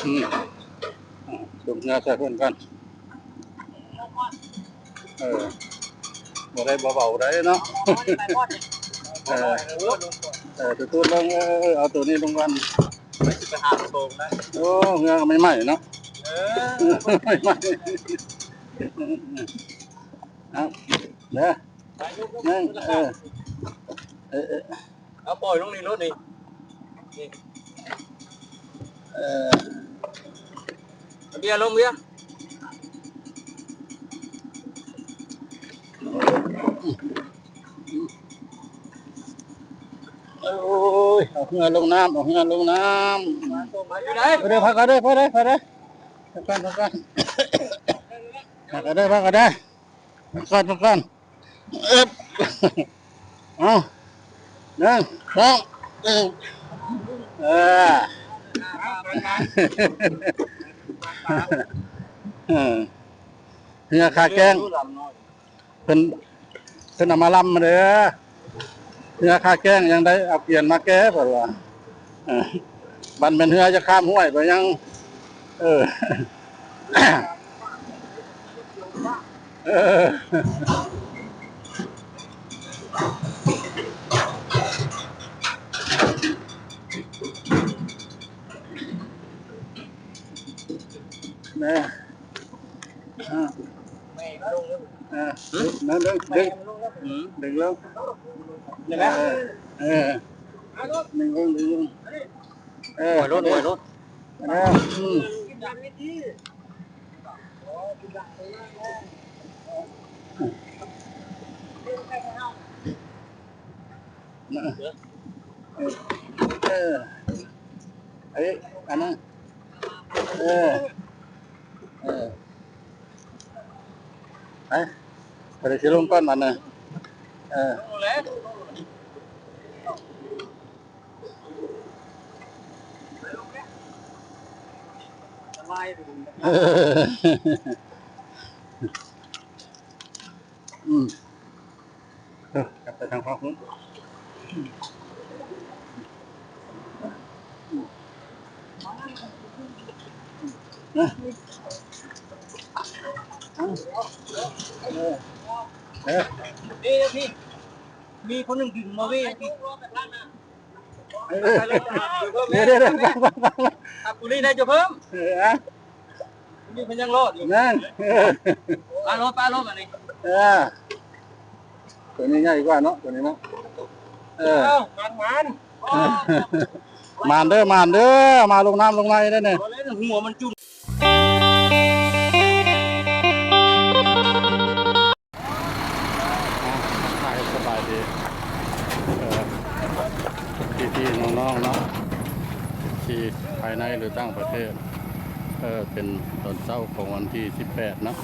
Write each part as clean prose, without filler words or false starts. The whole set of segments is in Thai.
อืมจุ่มเนื้อใส่เพื่อนกันบ่ได้เบาๆได้เนาะตัวลงเอาตัวนี้ลงกันไม่จะไปหาโป่งนะโอ้เนื้อไม่ไหม้เนาะไม่ไหม้เอาเด้อนั่งเอาปล่อยลงนี่รถนี่เบียร์ลงเบียร์โอ้ยเอาเงือลงน้ำเอาเงือลงน้ำอยู่ไหนไปเด้อพักกันเด้อไปเด้อพักกันพักกันพักกันพักกันเด้อพักกันเอาหนึ่งสองเงือขาแกงเป็นเอามาลำมาเด้อเงือขาแกงยังได้เอาเปลี่ยนมาแก้เปล่าวะบันเป็นเหือจะข้ามห้วยไปยังแม่นั่นดึงลงดึงลงรถรถไอ้อันนั้นไปไปลงก้อนมันนะกลับไปทางพ่อคุณพี่มีคนหนึ่งถึงมาวิ่งพี่เดี๋ยวกูนี่ได้จะเพิ่มนี่มันยังรอดอยู่นั่นปลารถอันนี้ตัวนี้ง่ายกว่าเนาะตัวนี้เนาะมันเด้อมาลงน้ำลงในได้เนี่ยหัวมันจุ่มสบายดีพี่น้องๆเนาะที่ภายในหรือต่างประเทศเป็นตอนเช้าของวันที่18เนาะ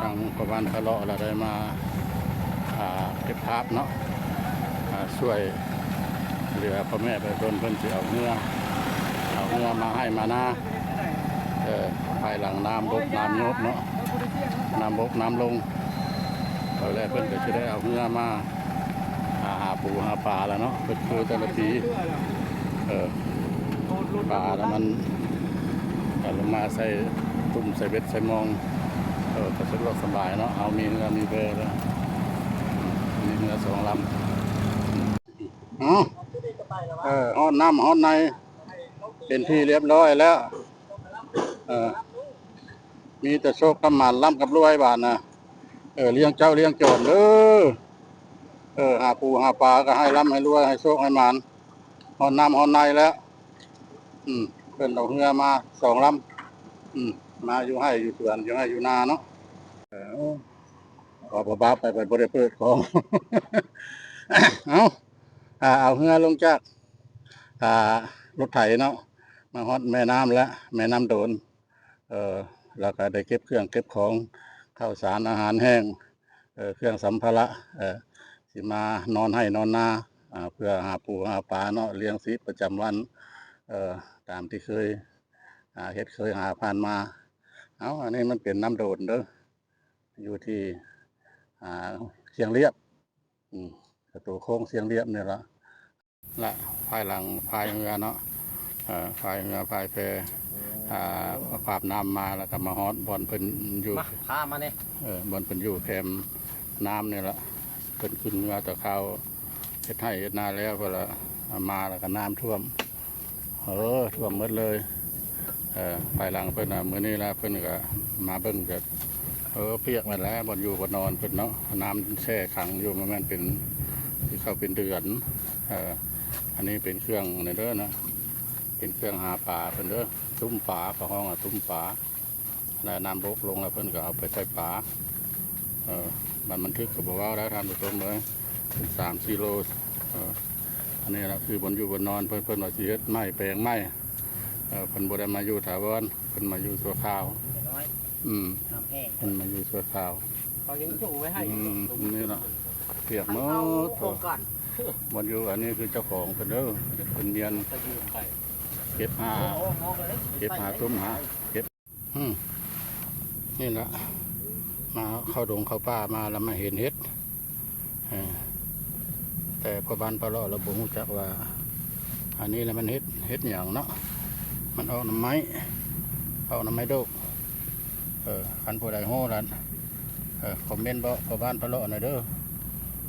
ทางประมาณทะเลาะเราได้มาเก็บภาพเนาะช่วยเหลือพ่อแม่ไปโดนเพิ่นที่เอาเนื้อมาให้มาหน้าภายหลังน้ำบกน้ำโยบเนาะน้ำบกน้ำลงแล้วเพิ่นก็จะได้เอาเนื้อมาหาปูหาปลาแล้วเนาะเป็นคือแต่ละปีปลาแล้วมันลงมาใส่ตุ่มใส่เบ็ดใส่มองก็สะดวกสบายเนาะเอามีเนื้อมีเบอร์แล้วมีเนื้อ2 ลำห้อนน้ำห้อนในเป็นที่เรียบร้อยแล้วมีแต่โชคกำมันล่ำกับรวยบาทนะเลี้ยงเจ้าเลี้ยงโจรเด้อหาปูหาปลาก็ให้ร่ำให้รวยให้โชคให้หมานห้อนน้ำห้อนในแล้วเพิ่นเอาเรือมา2 ลำมาอยู่ให้อยู่สวนอยู่ให้อยู่นาเนาะขอบ้าไปบริเปิดของเอาเรือลงจากรถไถเนาะมาฮอดแม่น้ำแล้วแม่น้ำโดนแล้วก็ได้เก็บเครื่องเก็บของข้าวสารอาหารแห้งเครื่องสัมภาระสิมานอนให้นอนนาเพื่อหาปูหาปลาเนาะเลี้ยงชีวิตประจำวันตามที่เคยเคยหาผ่านมาอันนี้มันเป็นน้ำโดนเด้ออยู่ที่เชียงเรียบตัวโค้งเชียงเรียบเนี่ยละภายหลังพายเรือเนาะพายเรือพายแพ อาบน้ำมาแล้วก็มาฮอดบอลเพิ่นอยู่ มาพามาเนี่ย บอลเพิ่นอยู่แคมป์น้ำนี่ละเพิ่นขึ้นมาแต่ข้าวเฮ็ดให้เฮ็ดนาแล้วก็ละมาแล้วก็น้ำท่วมท่วมหมดเลยภายหลังเพิ่นมื้อนี้ละเพิ่นก็มาเบิ่งก็เปียกหมดแล้วบ่อยู่บ่นอนเพิ่นเนาะน้ำแช่ขังอยู่มันแม่นเป็นที่เข้าเป็นเดือนอันนี้เป็นเครื่องนี่เด้อนะเป็นเครื่องหาปลาเพิ่นเด้อตุ้มปลาเขาห้องตุ้มปลาแล้วน้ำบกลงแล้วเพิ่นก็เอาไปใส่ปลามันทึกกับว่าแล้วทานผู้ชมเลย3-4 โลอันนี้ละคือบนอยู่บนนอนเพิ่นว่าสิเฮ็ดไม้แปลงไม้เพิ่นบ่ได้มาอยู่ถาวรเพิ่นมาอยู่ชั่วคราวน้อยน้ำแห้ง เพิ่นมาอยู่ชั่วคราว เขายังจุไว้ให้ นี่ละเปียกหมดบนอยู่อันนี้คือเจ้าของเพิ่นเด้อเพิ่นเรียนเก็บหาตุ้มหาเก็บนี่ละมาเข้าดงเข้าป่ามาแล้วมาเห็นเห็ดแต่พอบ้านพอเลาะเราบ่รู้จักว่าอันนี้แหละมันเห็ดอย่างเนาะมันออกน้ำไม้โดกคันผู้ใดโห่แล้วคอมเมนต์บ่พอบ้านพอเลาะหน่อยเด้อ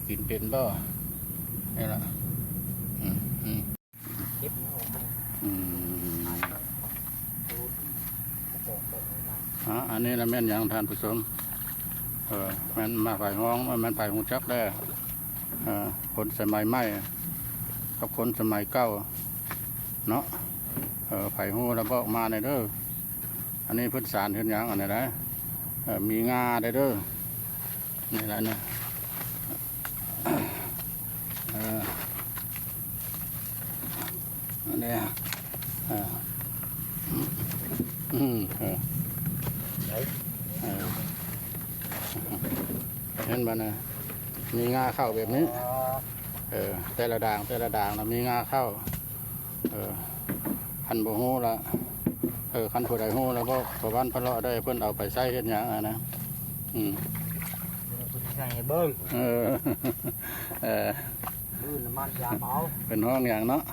กินเป็นบ่นี่ละเก็บออกมาอันนี้ละแม่นอย่างท่านผู้ชมมันมาฝ่ายห้องมันฝ่ายหูจักได้คนสมัยใหม่กับคนสมัยเก่าเนาะฝ่ายหูแล้วบอกมาในเด้ออันนี้พื้นสารเห็นอย่างอันไหนได้มีงาได้เด้อนี่แหละเนี่ยอันนี้เห็นบ้านะมีงาเข้าแบบนี้แต่ละด่างแล้วมีงาเข้าคันโบหูละคันผู้ใดหูแล้วก็ประวันพะเลาะได้เพิ่นเอาไปใส่เห็นอย่างนะใส่เบิ้งมันยาเมาเป็นห้องอย่างเนาะ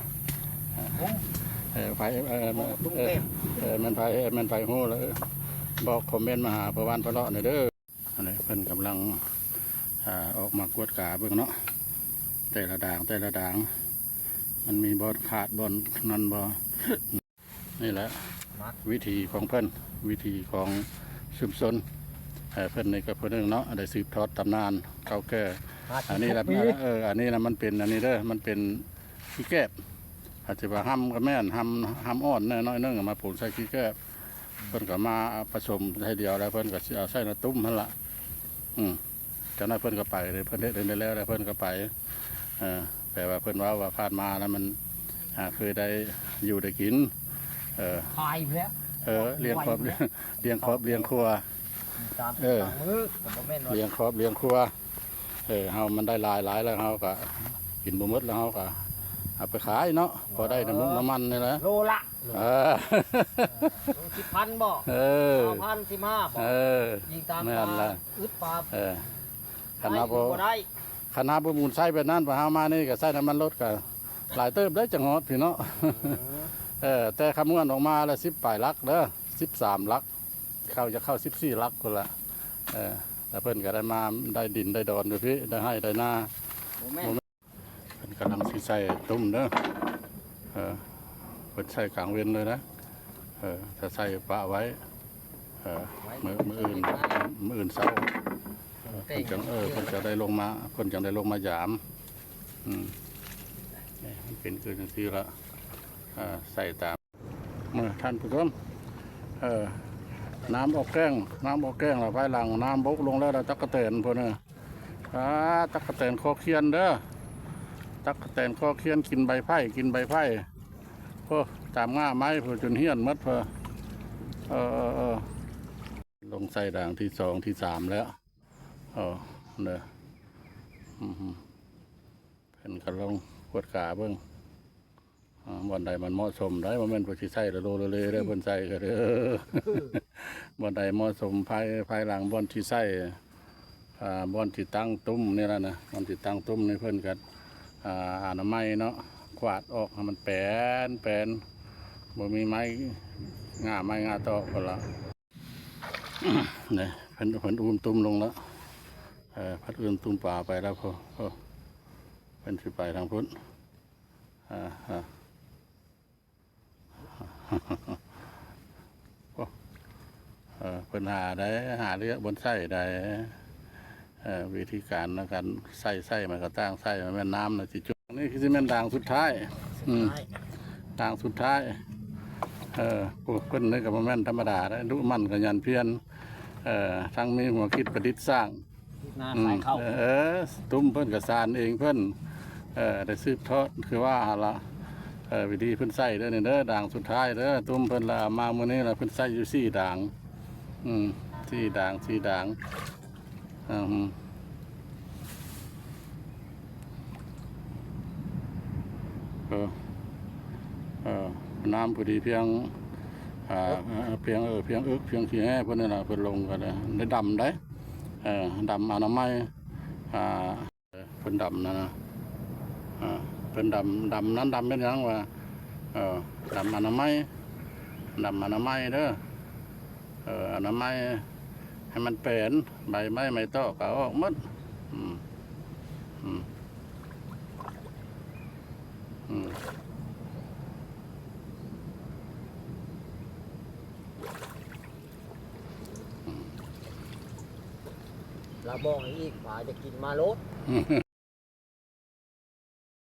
ไฟมันไฟหูแล้วบอกคอมเมนต์มาหาประวันพะเลาะหน่อยเด้ออันนี้เพิ่นกำลังออกมากวดกาเบื้องเนาะแต่ละด่างมันมีบอลขาดบอลนันบอนี่แหละวิธีของเพิ่นวิธีของชุมชนเพิ่นในกับเพิ่นเนาะได้สืบทอดตำนานเก่าแก่อันนี้แหละอันนี้นะมันเป็นอันนี้เด้อมันเป็นขี้แก้บอาจจะว่าห้ำกับแม่นห้ำอ่อนน้อยนึงมาปลูกใส่ขี้แก้บเพิ่นก็มาผสมใส่เดียวแล้วเพิ่นก็เอาใส่น้ำตุ้มนั่นละจากนั้นเพิ่นก็ไปเลยเพิ่นได้แล้วเพิ่นก็ไปแต่ว่าเพิ่นว่าผ่านมาแล้วมันเคยได้อยู่ได้กินตายไปแล้วเลี้ยงครอบเลี้ยงครัวเลี้ยงครัวเฮามันได้หลายแล้วเฮาก็กินบ่หมดแล้วเฮาก็เอาไปขายเนาะพอได้น้ำมันนี่แหละโลละ10,000บ่1,015บ่ยิงตามปลาอึดปลาขนาดบ่มูลใช้แบบนั้นพอเฮามานี่ก็ใช้น้ำมันรถก็หลายเติบได้จังฮอดพี่เนาะแต่คำนวณออกมาแล้ว10 ปลายลักเด้อ13 ลักจะเข้า14 ลักคนละแต่เพิ่นก็ได้มาได้ดินได้ดอนด้วยพี่ได้ให้ได้หน้าเพิ่นกำลังสิใส่ตุ้มเด้อเพิ่นใส่กลางเว้นเลยนะถ้าใส่ปะไว้มืออื่นเศร้าเพิ่นจะได้ลงมาหยามนี่เป็นคือจังซี่ละใส่ตามท่านผู้ชมน้ำออกแก้งเราภายหลังน้ำบกลงแล้วเราตักกะเตนพวกนี้ตักกะเตนคอเคียนเด้อตักกะเตนคอเคียนกินใบไผ่พวกตามง่าไม้พวกจนเหี้ยนมัดพอลงใส่ด่างที่2ที่3แล้วเด้อเป็นกระลงกวดกาเบิ้งบอนใดมันเหมาะสมได้บ่แม่นผู้สิใส่ละโลละเลยเด้อเพิ่นใส่ก็เด้อบอนใดเหมาะสมภายหลังบอนที่ใส่บอนที่ตั้งตุ้มนี่ล่ะนะบอนที่ตั้งตุ้มนี่เพิ่นก็อนามัยเนาะกวาดออกให้มันแปน บ่มีไม้งาตอกก็ละเนี่ยเพิ่นอุ้มตุ้มลงแล้วพัดอุ้มตุ้มป่าไปแล้วพอเพิ่นสิไปทางพุ้นเพิ่นหาเรือบนไส้ได้วิธีการในการไส้มันก็ตั้งไส้มันแม่นน้ำนะสิจุนี่คือสิแม่นด่างสุดท้ายด่างสุดท้ายพวกเพิ่นนี่ก็บ่แม่นธรรมดาได้ดุมันขยันเพียรทั้งมีหัวคิดประดิษฐ์สร้างตุ้มเพิ่นก็สานเองเพิ่นได้สืบทอดคือว่าละวิธีเพิ่นไส้เด้อนี่เด้อด่างสุดท้ายเด้อตุ้มเพิ่นละมามื้อนี้ละเพิ่นไส้อยู่4ด่าง4ด่างน้ำพอดีเพียงขี้แห้เพิ่นนี่ล่ะเพิ่นลงก็ได้ดำได้ดำอนามัยเพิ่นดำนะเพิ่นดำนั้นดำเป็นหยังว่าดำอนามัยเด้ออนามัยให้มันเป็นใบไม้ไม่ตอกก็ออกหมดเราบอกอีกว่าจะกินมาลด